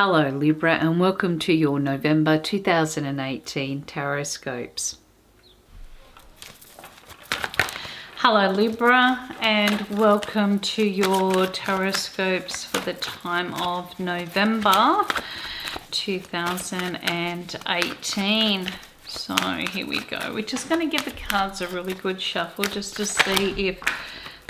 Hello Libra, and welcome to your November 2018 Tarotscopes. Hello Libra, and welcome to your Tarotscopes for the time of November 2018. So here we go. We're just going to give the cards a really good shuffle just to see if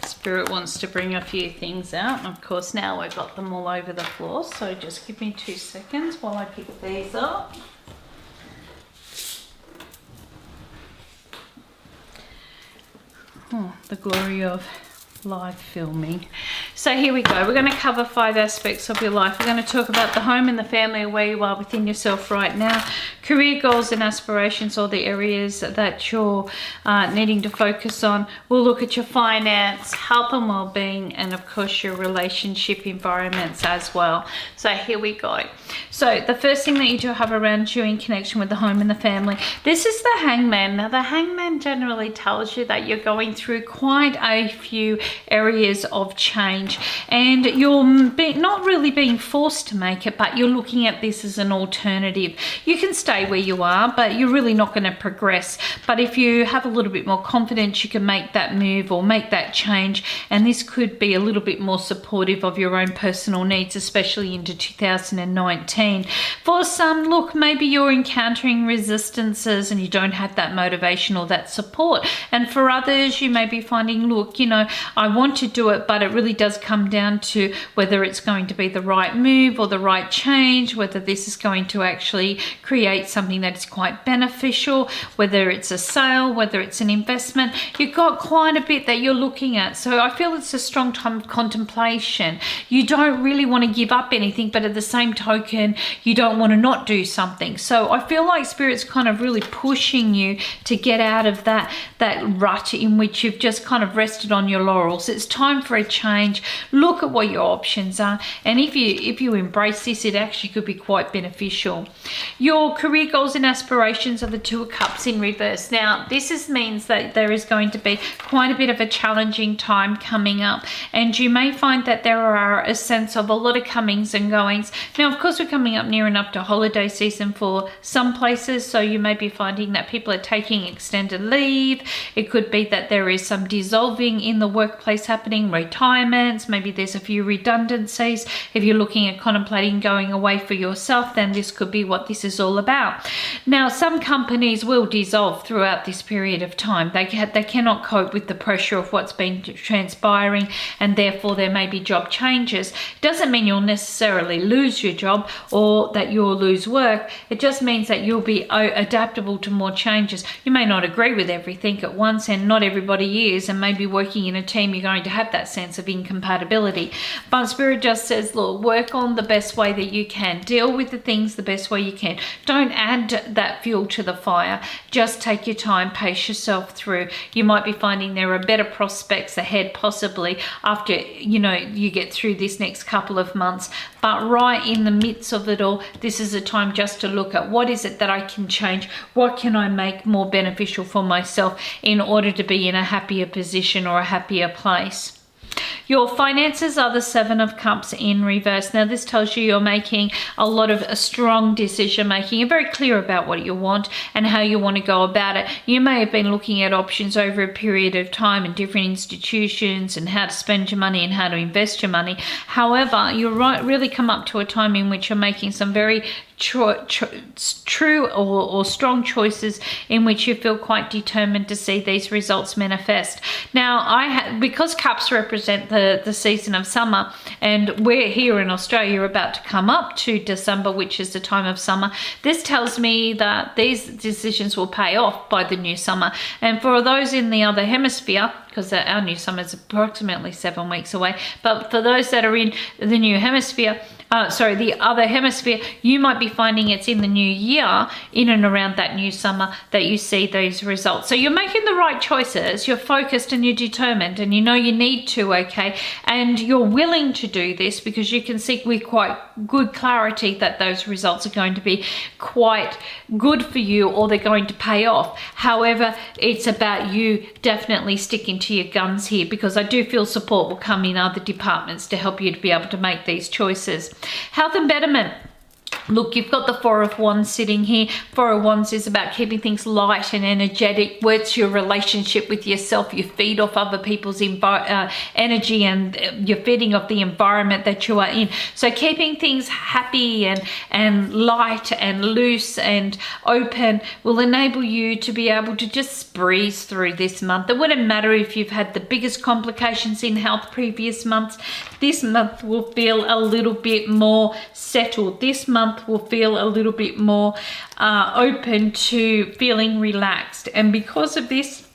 Spirit wants to bring a few things out. And of course now I've got them all over the floor, so just give me 2 seconds while I pick these up. Oh, the glory of live filming. So here we go. We're going to cover 5 aspects of your life. We're going to talk about the home and the family, where you are within yourself right now, career goals and aspirations, or the areas that you're needing to focus on. We'll look at your finance, health and well-being, and of course your relationship environments as well. So here we go. So the first thing that you do have around you in connection with the home and the family, this is the Hangman. Now the Hangman generally tells you that you're going through quite a few areas of change, and you're not really being forced to make it, but you're looking at this as an alternative. You can stay where you are, but you're really not going to progress. But if you have a little bit more confidence, you can make that move or make that change, and this could be a little bit more supportive of your own personal needs, especially into 2019. For some, look, maybe you're encountering resistances and you don't have that motivation or that support, and for others you may be finding, look, you know, I want to do it, but it really does come down to whether it's going to be the right move or the right change, whether this is going to actually create something that is quite beneficial, whether it's a sale, whether it's an investment. You've got quite a bit that you're looking at. So I feel it's a strong time of contemplation. You don't really want to give up anything, but at the same token, you don't want to not do something. So I feel like Spirit's kind of really pushing you to get out of that rut in which you've just kind of rested on your laurels. It's time for a change. Look at what your options are, and if you embrace this, it actually could be quite beneficial. Your career goals and aspirations are the 2 of Cups in reverse. Now this means that there is going to be quite a bit of a challenging time coming up, and you may find that there are a sense of a lot of comings and goings. Now of course we're coming up near enough to holiday season for some places, so you may be finding that people are taking extended leave. It could be that there is some dissolving in the workplace happening, retirements, maybe there's a few redundancies. If you're looking at contemplating going away for yourself, then this could be what this is all about. Now some companies will dissolve throughout this period of time. They cannot cope with the pressure of what's been transpiring, and therefore there may be job changes. It doesn't mean you'll necessarily lose your job or that you'll lose work. It just means that you'll be adaptable to more changes. You may not agree with everything at once, and not everybody is, and maybe working in a team you're going to have that sense of incompatibility. But Spirit just says, look, work on the best way that you can. Deal with the things the best way you can. Don't add that fuel to the fire. Just take your time, pace yourself through. You might be finding there are better prospects ahead, possibly after, you know, you get through this next couple of months. But right in the midst of it all, this is a time just to look at what is it that I can change? What can I make more beneficial for myself in order to be in a happier position or a happier place? Your finances are the 7 of Cups in reverse. Now this tells you you're making a lot of strong decision making. You're very clear about what you want and how you want to go about it. You may have been looking at options over a period of time in different institutions and how to spend your money and how to invest your money. However, you'll really come up to a time in which you're making some very true or strong choices in which you feel quite determined to see these results manifest. Now because Cups represent the season of summer, and we're here in Australia about to come up to December, which is the time of summer, this tells me that these decisions will pay off by the new summer. And for those in the other hemisphere, because our new summer is approximately 7 weeks away, but for those that are in the new hemisphere, the other hemisphere, you might be finding it's in the new year, in and around that new summer, that you see those results. So you're making the right choices, you're focused and you're determined, and you know you need to, okay? And you're willing to do this because you can see with quite good clarity that those results are going to be quite good for you, or they're going to pay off. However, it's about you definitely sticking to your guns here, because I do feel support will come in other departments to help you to be able to make these choices. Health and betterment. Look, you've got the Four of Wands sitting here. Four of Wands is about keeping things light and energetic. It's your relationship with yourself. You feed off other people's energy, and you're feeding off the environment that you are in. So keeping things happy and light and loose and open will enable you to be able to just breeze through this month. It wouldn't matter if you've had the biggest complications in health previous months. This month will feel a little bit more settled. This month will feel a little bit more open to feeling relaxed, and because of this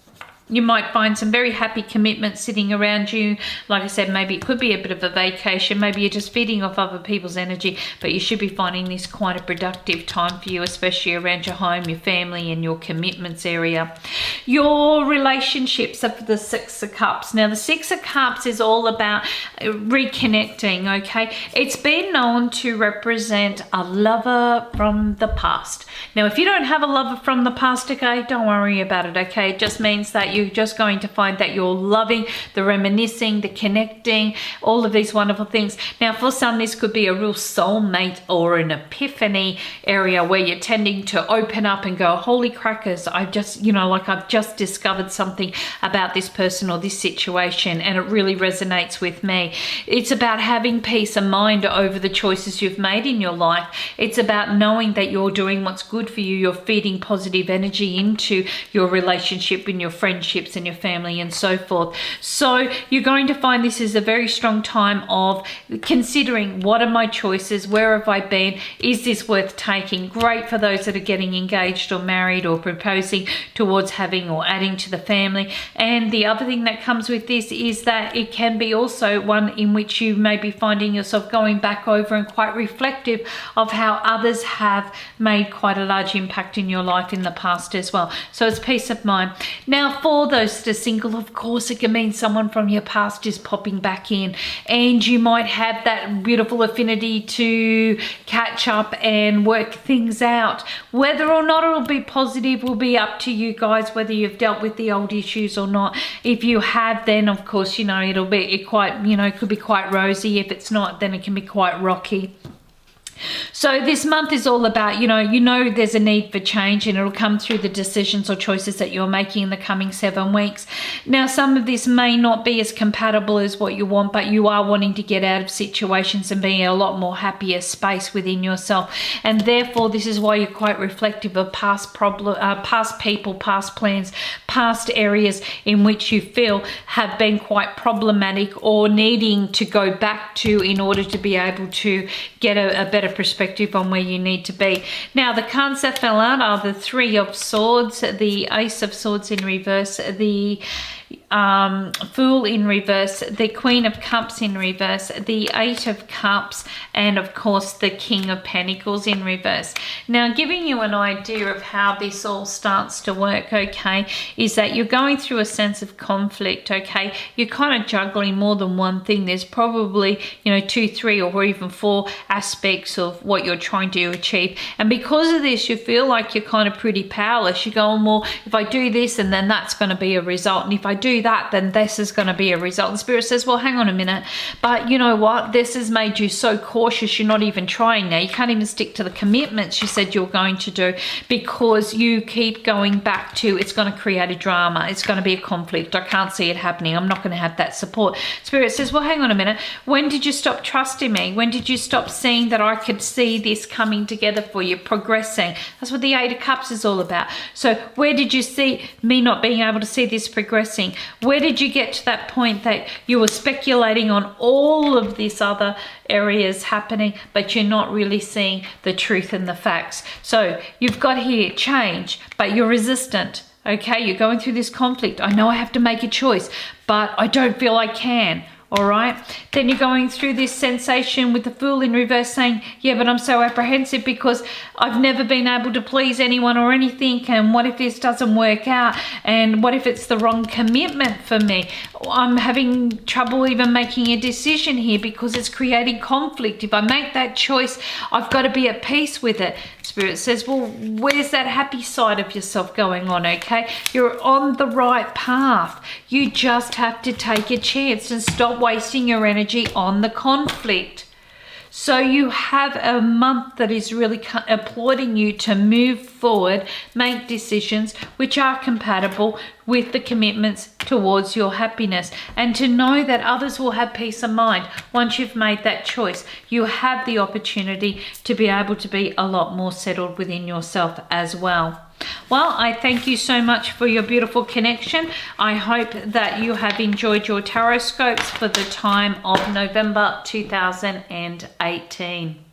you might find some very happy commitments sitting around you. Like I said, maybe it could be a bit of a vacation, maybe you're just feeding off other people's energy, but you should be finding this quite a productive time for you, especially around your home, your family, and your commitments area. Your relationships are for the Six of Cups. Now the Six of Cups is all about reconnecting, okay? It's been known to represent a lover from the past. Now if you don't have a lover from the past, okay, don't worry about it, okay? It just means that you're just going to find that you're loving the reminiscing, the connecting, all of these wonderful things. Now for some, this could be a real soulmate or an epiphany area where you're tending to open up and go, holy crackers, I've just, you know, like I've just discovered something about this person or this situation and it really resonates with me. It's about having peace of mind over the choices you've made in your life. It's about knowing that you're doing what's good for you. You're feeding positive energy into your relationship and your friendships and your family and so forth. So you're going to find this is a very strong time of considering, what are my choices? Where have I been? Is this worth taking? Great for those that are getting engaged or married or proposing towards having or adding to the family. And the other thing that comes with this is that it can be also one in which you may be finding yourself going back over and quite reflective of how others have made quite a large impact in your life in the past as well. So it's peace of mind. Now for those that are single, of course it can mean someone from your past is popping back in, and you might have that beautiful affinity to catch up and work things out. Whether or not it'll be positive will be up to you guys, whether you've dealt with the old issues or not. If you have, then of course, you know, it'll be quite, you know, it could be quite rosy. If it's not, then it can be quite rocky. So this month is all about, you know there's a need for change, and it'll come through the decisions or choices that you're making in the coming 7 weeks. Now, some of this may not be as compatible as what you want, but you are wanting to get out of situations and be in a lot more happier space within yourself. And therefore, this is why you're quite reflective of past people, past plans, past areas in which you feel have been quite problematic or needing to go back to in order to be able to get a better perspective on where you need to be. Now, the cards that fell out are the Three of Swords, the Ace of Swords in reverse, the Fool in reverse, the Queen of Cups in reverse, the Eight of Cups, and of course the King of Pentacles in reverse. Now, giving you an idea of how this all starts to work, okay, is that you're going through a sense of conflict, okay? You're kind of juggling more than one thing. There's probably, 2, 3, or even 4 aspects of what you're trying to achieve. And because of this, you feel like you're kind of pretty powerless. You're going, well, if I do this, and then that's going to be a result. And if I do that, then this is going to be a result. And Spirit says, well, hang on a minute, but you know what, this has made you so cautious, you're not even trying now. You can't even stick to the commitments you said you're going to do, because you keep going back to, it's going to create a drama, it's going to be a conflict, I can't see it happening, I'm not going to have that support. Spirit says, well, hang on a minute, when did you stop trusting me? When did you stop seeing that I could see this coming together for you, progressing? That's what the Eight of Cups is all about. So where did you see me not being able to see this progressing? Where did you get to that point that you were speculating on all of these other areas happening, but you're not really seeing the truth and the facts? So you've got here change, but you're resistant. Okay, you're going through this conflict. I know I have to make a choice, but I don't feel I can. All right, then you're going through this sensation with the Fool in reverse saying, yeah, but I'm so apprehensive because I've never been able to please anyone or anything, and what if this doesn't work out, and what if it's the wrong commitment for me? I'm having trouble even making a decision here because it's creating conflict. If I make that choice, I've got to be at peace with it. Spirit says, well, where's that happy side of yourself going on? Okay, you're on the right path. You just have to take a chance and stop wasting your energy on the conflict. So you have a month that is really applauding you to move forward, make decisions which are compatible with the commitments towards your happiness, and to know that others will have peace of mind once you've made that choice. You have the opportunity to be able to be a lot more settled within yourself as well. Well, I thank you so much for your beautiful connection. I hope that you have enjoyed your Tarotscopes for the time of November 2018.